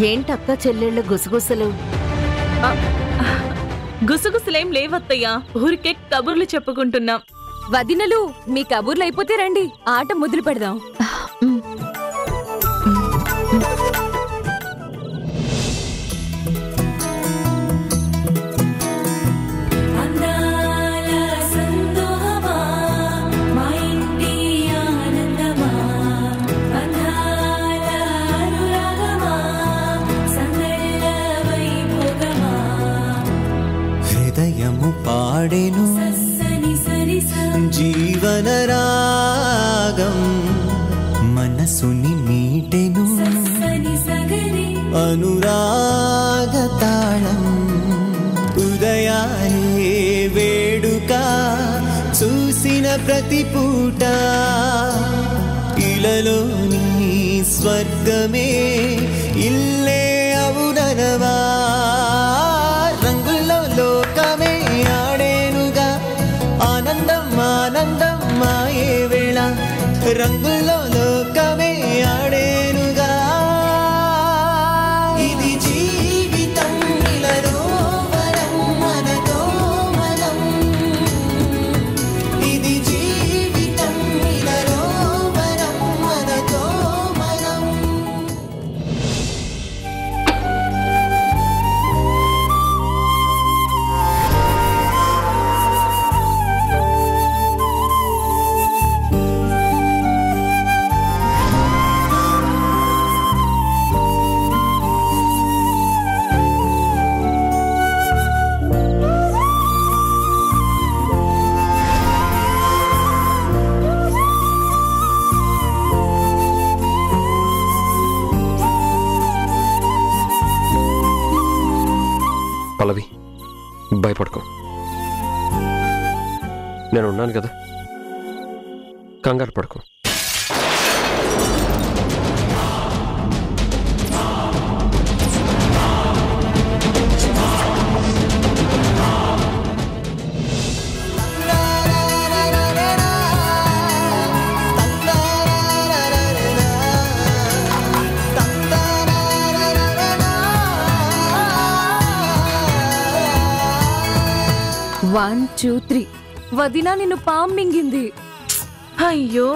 ఏంటక్క చెల్లెళ్ళ గుసగుసలు? గుసగుసలేం లేవత్తయ్యా, ఊరికే కబుర్లు చెప్పుకుంటున్నాం. వదినలు, మీ కబుర్లు అయిపోతే రండి, ఆట మొదలు పెడదాం. హృదయము పాడెను జీవన రాగం, మనసుని మీటెను అనురాగ తాళం. ఉదయాలే వేడుక చూసిన ప్రతి పూట, ఇలలోని స్వర్గమే ఇల్లే అవుననవా. రంగుల్లో లోకమే ఆడేనుగా, ఆనందం ఆనందం మాయే వేళ. రంగుల్లో లోకమే ఆడేనుగా, ఇది జీవితం ఇలలో వరం మనతో మనం. ఇది జీవితం ఇలలో వరం మనతో మనం. పల్లవి, భయపడుకో, నేనున్నాను కదా, కంగారు పడుకో. One two three. వదినా, నిన్ను పాము మింగింది. అయ్యో,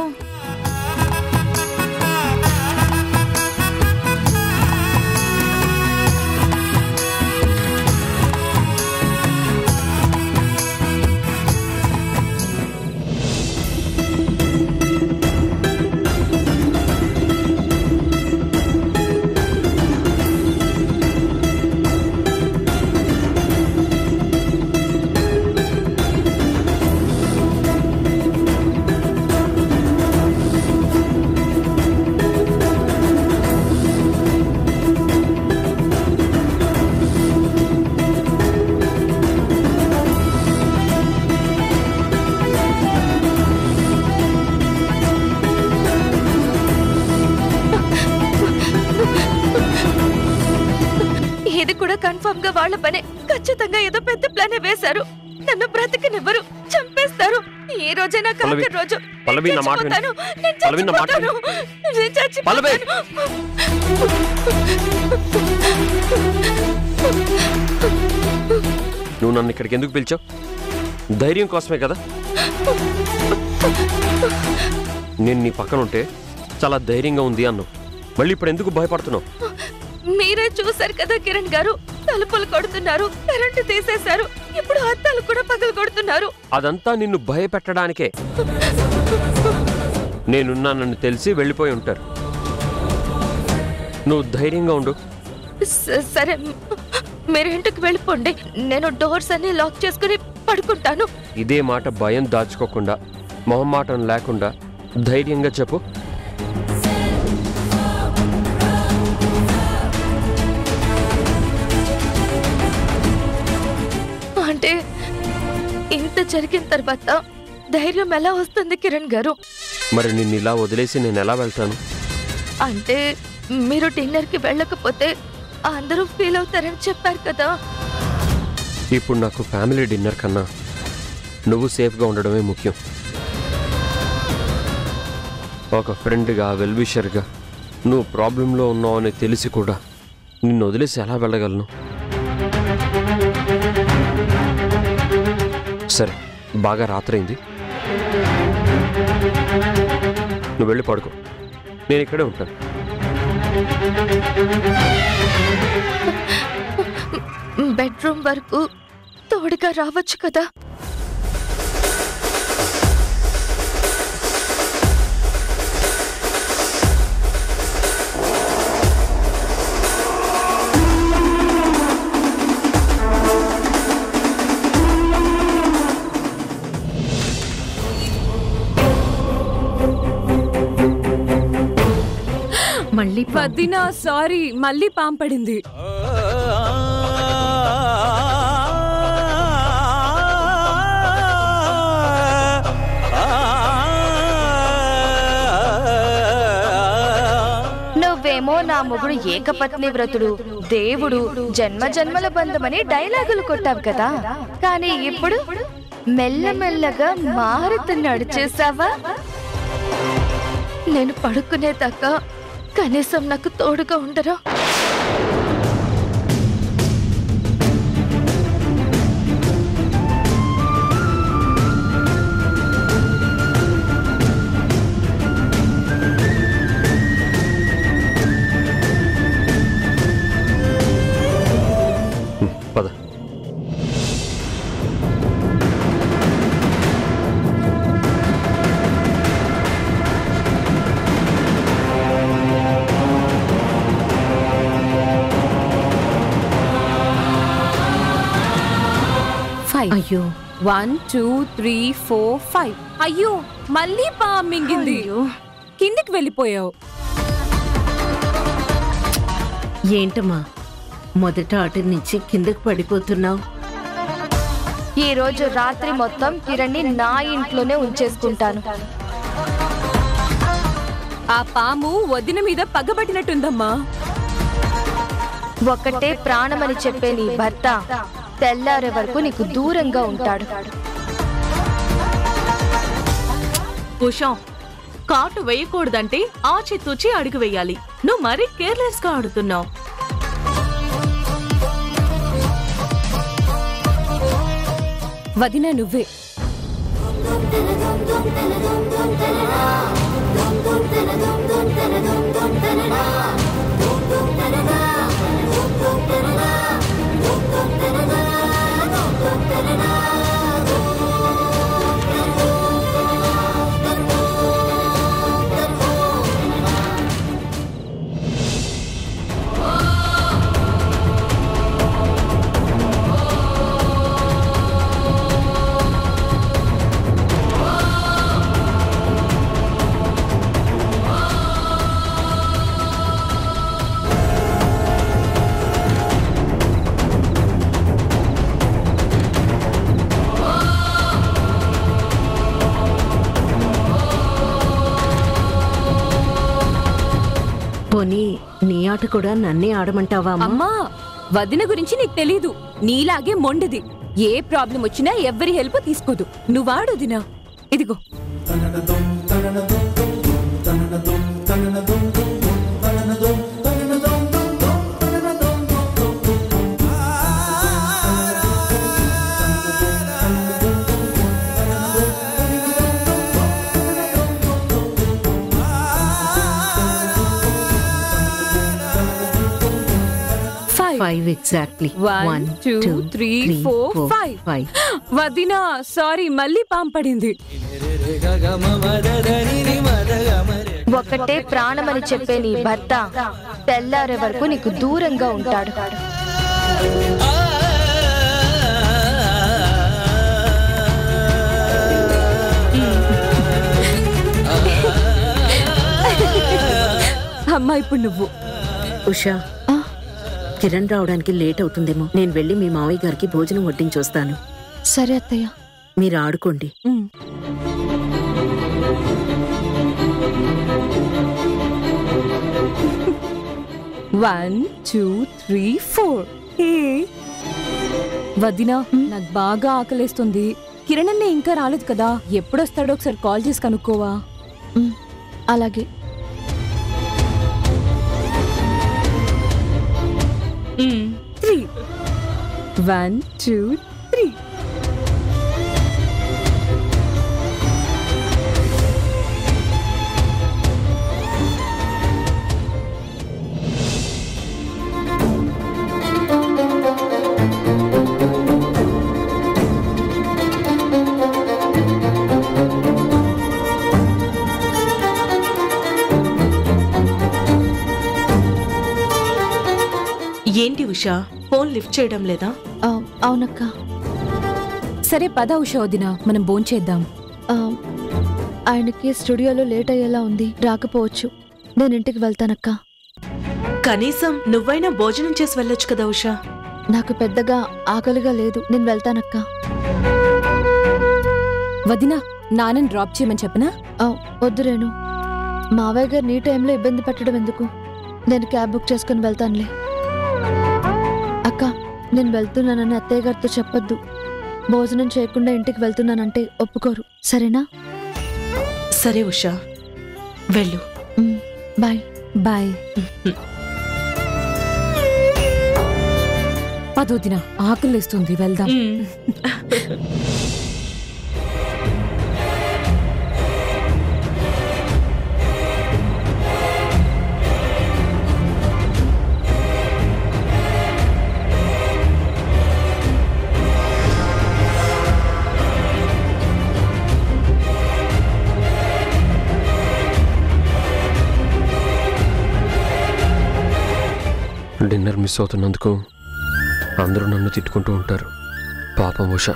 ఇది కూడా కన్ఫర్మ్ గా వాళ్ళ పనే. ఖచ్చితంగా ఏదో పెద్ద ప్లాన్ వేశారు. నన్ను బ్రతికనివ్వరు, చంపేస్తారు. ఈ రోజే నా కాక రోజు. పల్లవి, నా మాట విను. పల్లవి, నా మాట విను. పల్లవి, నువ్వు నన్ను ఇక్కడికి ఎందుకు పిలిచావు? ధైర్యం కోసమే కదా. నేను నీ పక్కన ఉంటే చాలా ధైర్యంగా ఉంది అన్నావు. మళ్ళీ ఇప్పుడు ఎందుకు భయపడుతున్నావు? మీరే చూసారు కదా కిరణ్ గారు, తలుపులు కొడుతున్నారు, కరెంటు తీసేశారు, ఇప్పుడు అద్దాలు కూడా పగలు కొడుతున్నారు. అదంతా నిన్ను భయపెట్టడానికే. నేనున్నానని తెలిసి వెళ్ళిపోయి ఉంటారు. నువ్వు ధైర్యంగా ఉండు. సరే, మీరు ఇంటికి వెళ్ళిపోండి. నేను డోర్స్ అన్ని లాక్ చేసుకుని పడుకుంటాను. ఇదే మాట భయం దాచుకోకుండా, మొహమాటం లేకుండా ధైర్యంగా చెప్పు. అంటే ఇంత జరిగిన తర్వాత ధైర్యం ఎలా వస్తుంది కిరణ్ గారు? మరి నిన్ను ఇలా వదిలేసి నేను ఎలా వెళ్తాను? అంటే మీరు డిన్నర్కి వెళ్ళకపోతే అందరూ ఫీల్ అవుతారని చెప్పారు కదా. ఇప్పుడు నాకు ఫ్యామిలీ డిన్నర్ కన్నా నువ్వు సేఫ్గా ఉండడమే ముఖ్యం. ఒక ఫ్రెండ్గా, వెల్విషర్గా నువ్వు ప్రాబ్లంలో ఉన్నావు అని తెలిసి కూడా నిన్ను వదిలేసి ఎలా వెళ్ళగలను? సరే, బాగా రాత్రైంది, నువ్వు వెళ్ళి పడుకో, నేను ఇక్కడే ఉంటాను. బెడ్రూమ్ వరకు తోడుగా రావచ్చు కదా? మళ్ళీ వదినా సారీ, మళ్ళీ పాము పడింది. నువ్వేమో నా మొగుడు ఏకపత్ని వ్రతుడు, దేవుడు, జన్మ జన్మల బంధమని డైలాగులు కొట్టావు కదా, కానీ ఇప్పుడు మెల్లమెల్లగా మారుతున్నాడు చూసావా? నేను పడుకునేదాకా కనీసం నాకు తోడుగా ఉండరా? పద. అయ్యో 1 2 3 4 5. అయ్యో మళ్ళీ పాము మింగింది. కిందికి వెళ్ళిపోయావు. ఏంటమ్మా మొదట అటు నుంచి కిందకి పడిపోతున్నావు? ఈ రోజు రాత్రి మొత్తం కిరణ్ని నా ఇంట్లోనే ఉంచేసుకుంటాను. ఆ పాము వదిన మీద పగబట్టినట్టుందమ్మా. ఒకటే ప్రాణమని చెప్పే నీ భర్త తెల్లారే వరకు నీకు దూరంగా ఉంటాడు. ఉషా, కాటు వేయకూడదంటే ఆచితూచి అడుగు వేయాలి. నువ్వు మరీ కేర్లెస్ గా ఆడుతున్నావు. వదిన నువ్వే. పోనీ నీ ఆట కూడా నన్నే ఆడమంటావా అమ్మా? వదిన గురించి నీకు తెలీదు. నీలాగే మొండిది. ఏ ప్రాబ్లం వచ్చినా ఎవరి హెల్ప్ తీసుకోదు. నువ్వాడు వదినా. ఇదిగో. Five exactly. 1 2 3 4 5. వదినా సారీ, మళ్ళీ పాము పడింది. ఒకటే ప్రాణమని చెప్పే నీ భర్త తెల్లారే వరకు నీకు దూరంగా ఉంటాడు. అమ్మా ఇప్పుడు నువ్వు. ఉషా, కిరణ్ రావడానికి లేట్ అవుతుందేమో. నేను వెళ్ళి మీ మావయ్య గారికి భోజనం వడ్డించొస్తాను. సరే అత్తయ్య. మీరు ఆడుకోండి. 1 2 3 4. వదినా, నాకు బాగా ఆకలేస్తుంది. కిరణ్ అన్న ఇంకా రాలేదు కదా, ఎప్పుడొస్తాడో ఒకసారి కాల్ చేసి కనుక్కోవా? అలాగే. 3. 1 2 3. ఏంటి ఉషా, ఫోన్ లిఫ్ట్ చేయడం లేదా? అవునక్క. సరే పద ఉషా వదిన, మనం భోంచేద్దాం. ఆయనకి స్టూడియోలో లేట్ అయ్యేలా ఉంది, రాకపోవచ్చు. నేను ఇంటికి వెళ్తానక్క. కనీసం నువ్వైనా భోజనం చేసి వెళ్ళొచ్చు కదా ఉషా. నాకు పెద్దగా ఆకలిగా లేదు, నేను వెళ్తానక్క. వదిన, నాన్నని డ్రాప్ చేయమని చెప్పనా? వద్దు రేణు, మావయ్య గారు నీ టైంలో ఇబ్బంది పెట్టడం ఎందుకు? నేను క్యాబ్ బుక్ చేసుకుని వెళ్తానులే. అక్క, నేను వెళ్తున్నానని అత్తయ్య గారితో చెప్పొద్దు. భోజనం చేయకుండా ఇంటికి వెళ్తున్నానంటే ఒప్పుకోరు, సరేనా? సరే ఉషా, వెళ్ళు. బాయ్. బాయ్. పదొదిన, ఆకలిస్తుంది, వెళ్దాం. డిన్నర్ మిస్ అవుతున్నందుకు అందరూ నన్ను తిట్టుకుంటూ ఉంటారు. పాపం ఉష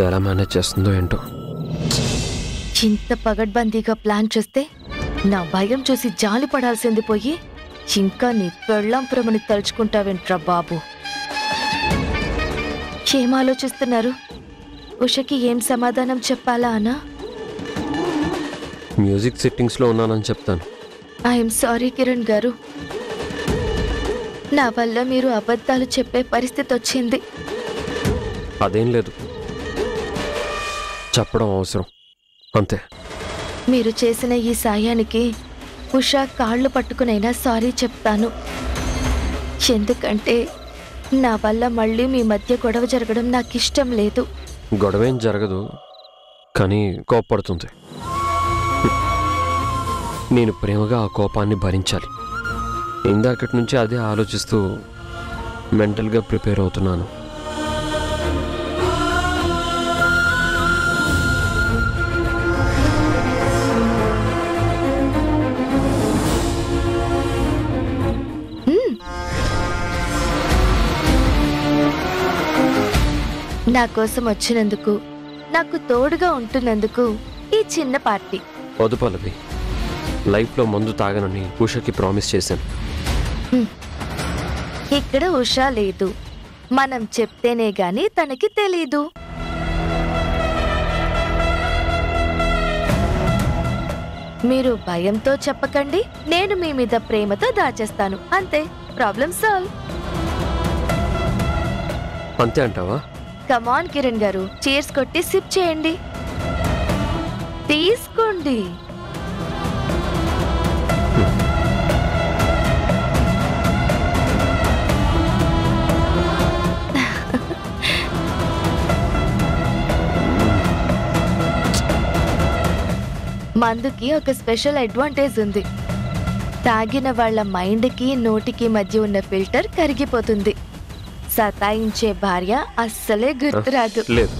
ఎలా మేనేజ్ చేస్తుందో ఏంటో. ఇంత పగడ్బందీగా ప్లాన్ చేస్తే నా భయం చూసి జాలి పడాల్సింది పోయి ఇంకా నీ పెళ్ళాం ప్రేమని తలుచుకుంటావేంట్రా బాబు? ఏం ఆలోచిస్తున్నారు? ఉషకి ఏం సమాధానం చెప్పాలా అనా? మ్యూజిక్ సెట్టింగ్స్లో ఉన్నానని చెప్తాను. ఐఎమ్ సారీ కిరణ్ గారు, నా వల్ల మీరు అబద్ధాలు చెప్పే పరిస్థితి వచ్చింది. అదేం లేదు, చెప్పడం అవసరం అంతే. మీరు చేసిన ఈ సాయానికి ఉషా కాళ్ళు పట్టుకునైనా సారీ చెప్తాను. ఎందుకంటే నా వల్ల మళ్ళీ మీ మధ్య గొడవ జరగడం నాకు ఇష్టం లేదు. గొడవేం జరగదు, కానీ కోప్పడుతుంది. నేను ప్రేమగా ఆ కోపాన్ని భరించాలి. ఇందాకటి నుంచి అదే ఆలోచిస్తూ మెంటల్గా ప్రిపేర్ అవుతున్నాను. నా కోసం వచ్చినందుకు, నాకు తోడుగా ఉంటున్నందుకు ఈ చిన్న పార్టీ. వద్దు పల్లవి, లైఫ్లో మందు తాగనని ఉషకి ప్రామిస్ చేశాను. ఇక్కడ ఉషా లేదు, మనం చెప్తేనే గాని తనకి తెలీదు. మీరు భయంతో చెప్పకండి, నేను మీ మీద ప్రేమతో దాచేస్తాను, అంతే. Problem solve. అంతే అంటావా? కమాన్ కిరణ్ గారు, చీర్స్ కొట్టి సిప్ చేయండి. తీసుకోండి. మందుకి ఒక స్పెషల్ అడ్వాంటేజ్ ఉంది. తాగిన వాళ్ళ మైండ్కి నోటికి మధ్య ఉన్న ఫిల్టర్ కరిగిపోతుంది. సతాయించే భార్య అస్సలే గుర్తురాదు. లేదు,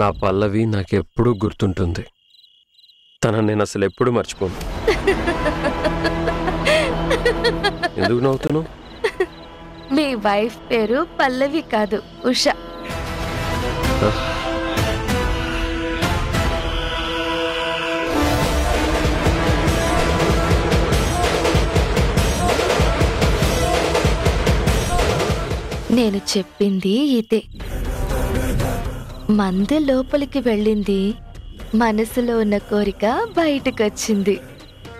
నా పల్లవి నాకెప్పుడూ గుర్తుంటుంది. తనని నేను అసలు ఎప్పుడు మర్చిపోను. ఎందుకు నవ్వుతున్నావు? మీ వైఫ్ పేరు పల్లవి కాదు, ఉష. నేను చెప్పింది ఇదే. మందు లోపలికి వెళ్ళింది, మనసులో ఉన్న కోరిక బయటకొచ్చింది.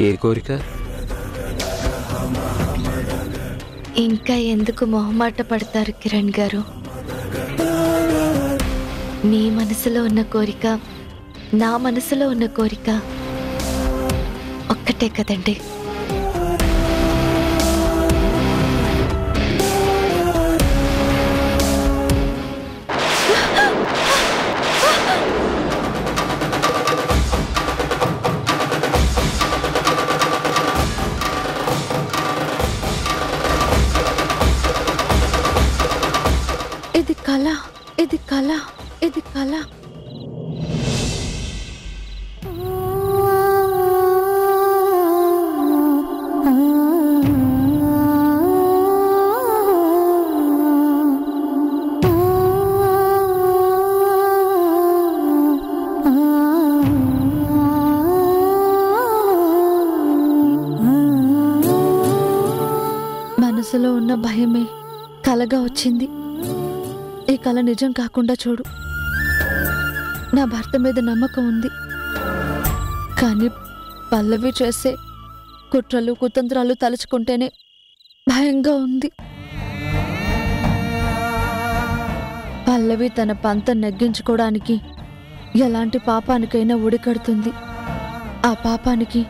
ఏ కోరిక? ఇంకా ఎందుకు మొహమాట పడతారు కిరణ్ గారు? మీ మనసులో ఉన్న కోరిక, నా మనసులో ఉన్న కోరిక ఒక్కటే కదండి. కళ, ఇది కళ, ఇది కళ. మనసులో ఉన్న భయమే కలగా వచ్చింది. ఈ కళ నిజం కాకుండా చూడు. నా భర్త మీద నమ్మకం ఉంది, కానీ పల్లవి చేసే కుట్రలు కుతంత్రాలు తలుచుకుంటేనే భయంగా ఉంది. పల్లవి తన పంతం నెగ్గించుకోవడానికి ఎలాంటి పాపానికైనా ఉడికడుతుంది. ఆ పాపానికి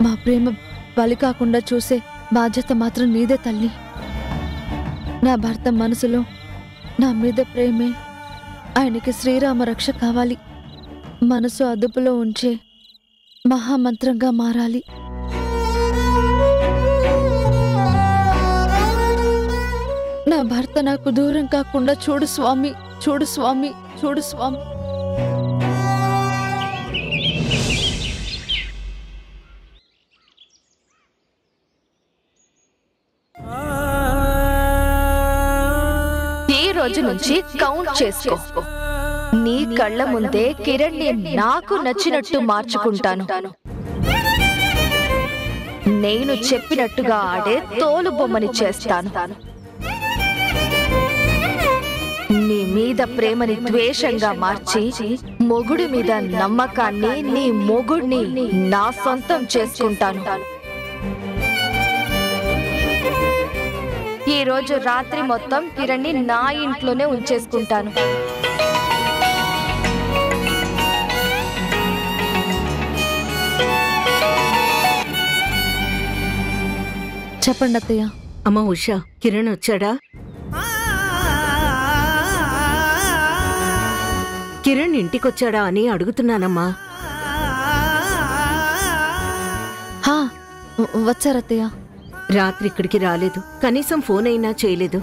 మా ప్రేమ బలి కాకుండా చూసే బాధ్యత మాత్రం నీదే తల్లి. నా భర్త మనసులో నా మీద ప్రేమే ఆయనకి శ్రీరామ రక్ష కావాలి. మనసు అదుపులో ఉంచే మహామంత్రంగా మారాలి. నా భర్త నాకు దూరం కాకుండా చూడు స్వామి, చూడు స్వామి, చూడు స్వామి. ఈ రోజు నుంచి కౌంట్ చేసుకో. నీ కళ్ళ ముందే కిరణ్ ని నాకు నచ్చినట్టు మార్చుకుంటాను. నేను చెప్పినట్టుగా ఆడే తోలు బొమ్మని చేస్తాను. నీ మీద ప్రేమని ద్వేషంగా మార్చి మొగుడి మీద నమ్మకాన్ని, నీ మొగుడిని నా సొంతం చేసుకుంటాను. ఈ రోజు రాత్రి మొత్తం కిరణ్ ని నా ఇంట్లోనే ఉంచేసుకుంటాను. చెప్పండి అత్తయ్య. అమ్మ ఉషా, కిరణ్ వచ్చాడా? కిరణ్ ఇంటికొచ్చాడా అని అడుగుతున్నానమ్మా. వచ్చారత్తయ్య. రాత్రి ఇక్కడికి రాలేదు, కనీసం ఫోన్ అయినా చేయలేదు.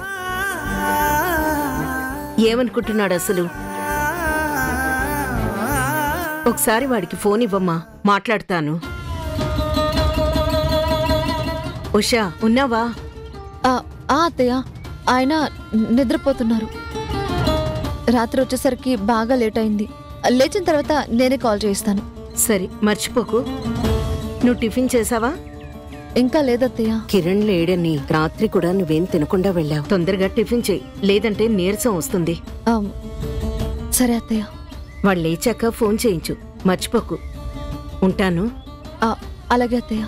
ఏమనుకుంటున్నాడు అసలు? ఒకసారి వాడికి ఫోన్ ఇవ్వమ్మా, మాట్లాడతాను. ఉషా, ఉన్నావా? అత్తయ్య, ఆయన నిద్రపోతున్నారు. రాత్రి వచ్చేసరికి బాగా లేట్ అయింది. లేచిన తర్వాత నేనే కాల్ చేయిస్తాను. సరే, మర్చిపోకు. నువ్వు టిఫిన్ చేసావా? ఇంకా లేదత్తయ్య. కిరణ్ లేడని రాత్రి కూడా నువ్వేం తినకుండా వెళ్ళావు. తొందరగా టిఫిన్ చెయ్యి, లేదంటే నీరసం వస్తుంది. సరే అత్తయ్య. వాళ్ళు లేచాక ఫోన్ చేయించు, మర్చిపోకు. ఉంటాను. అలాగే అత్తయ్య.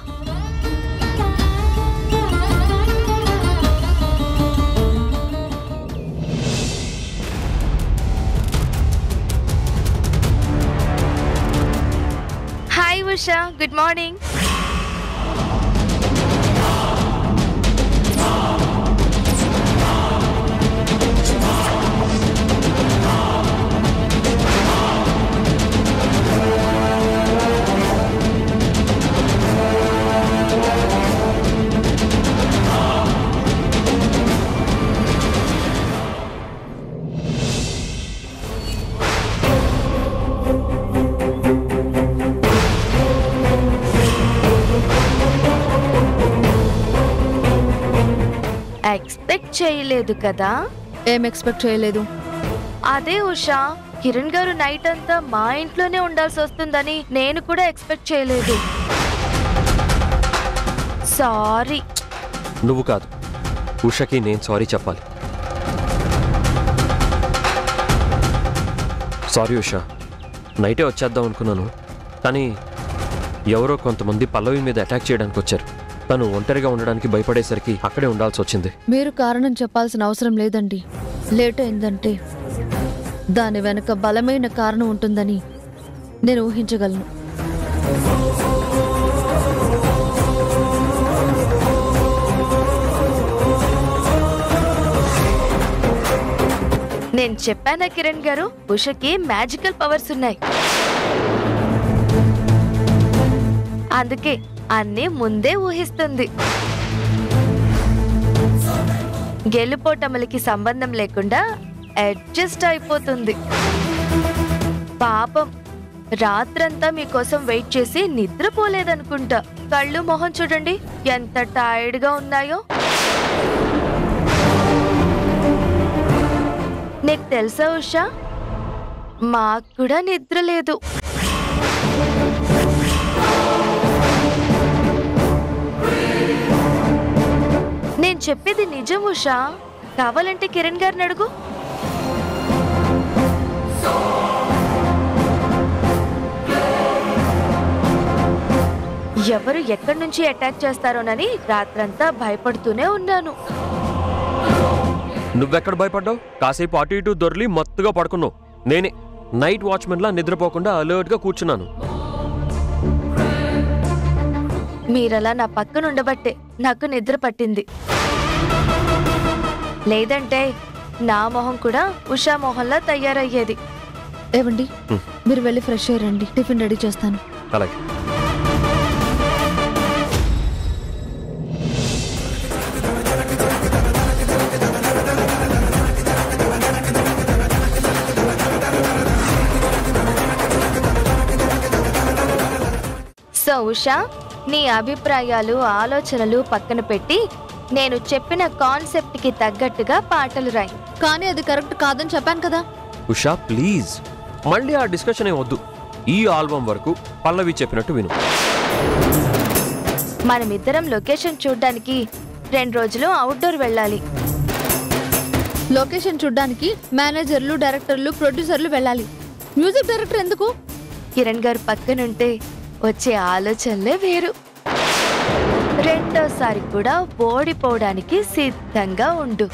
Hi Usha, good morning. Expect చేయలేదు కదా? ఏం ఎక్స్పెక్ట్ చేయలేదు? అదే ఉషా, కిరణ్ గారు నైట్ అంతా మా ఇంట్లోనే ఉండాల్సి వస్తుందని నేను కూడా ఎక్స్పెక్ట్ చేయలేదు. సారీ. నువ్వు కాదు, ఉషకి నేను సారీ చెప్పాలి. సారీ ఉషా, నైటే వచ్చేద్దాం అనుకున్నాను, కానీ ఎవరో కొంతమంది పల్లవి మీద అటాక్ చేయడానికి వచ్చారు. తను ఒంటరిగా ఉండడానికి భయపడేసరికి అక్కడే ఉండాల్సి వచ్చింది. మీరు కారణం చెప్పాల్సిన అవసరం లేదండి. లేట్ అయిందంటే దాని వెనక బలమైన కారణం ఉంటుందని నేను ఊహించగలను. నేను చెప్పానా కిరణ్ గారు, ఉషకి మ్యాజికల్ పవర్స్ ఉన్నాయి. అందుకే అన్నీ ముందే ఊహిస్తుంది. గెలుపోటములకి సంబంధం లేకుండా అడ్జస్ట్ అయిపోతుంది. పాపం రాత్రంతా మీకోసం వెయిట్ చేసి నిద్రపోలేదనుకుంటా. కళ్ళు మొహం చూడండి ఎంత టైర్డ్ గా ఉన్నాయో. నీకు తెలుసా ఉషా, మాకు కూడా నిద్ర లేదు. నేను చెప్పేది నిజం ఉషా, కావాలంటే కిరణ్ గారిని అడుగు. ఎవరు ఎక్కడి నుంచి అటాక్ చేస్తారోనని రాత్రంతా భయపడుతూనే ఉన్నాను. నువ్వెక్కడ భయపడ్డావు? కాసేపు అటు ఇటు దొర్లి మత్తుగా పడుకున్నావు. నేనే నైట్ వాచ్మెన్ లా నిద్రపోకుండా అలర్ట్ గా కూర్చున్నాను. మీరలా నా పక్కన ఉండబట్టే నాకు నిద్ర పట్టింది. లేదంటే నా మొహం కూడా ఉషా మొహంలా తయారయ్యేది. ఏవండి, మీరు వెళ్ళి ఫ్రెష్ అయ్యారండి, టిఫిన్ రెడీ చేస్తాను. అలాగే. సో ఉషా, నీ అభిప్రాయాలు ఆలోచనలు పక్కన పెట్టి నేను చెప్పిన కాన్సెప్ట్ కి తగ్గట్టుగా పాటలు రాయి. కానీ అది కరెక్ట్ కాదని చెప్పాను కదా. ఉషా ప్లీజ్, మళ్ళీ ఆ డిస్కషన్ ఏం వద్దు. ఈ ఆల్బమ్ వరకు పల్లవి చెప్పినట్టు విను. మనమిద్దరం లొకేషన్ చూడ్డానికి 2 రోజులు అవుట్డోర్ వెళ్ళాలి. లొకేషన్ చూడ్డానికి మేనేజర్లు, డైరెక్టర్లు, ప్రొడ్యూసర్లు వెళ్ళాలి. మ్యూజిక్ డైరెక్టర్ ఎందుకు? కిరణ్ గారు పక్కనుంటే వచ్చే ఆలోచనలే వేరు. రెండోసారి కూడా ఓడిపోవడానికి సిద్ధంగా ఉండు.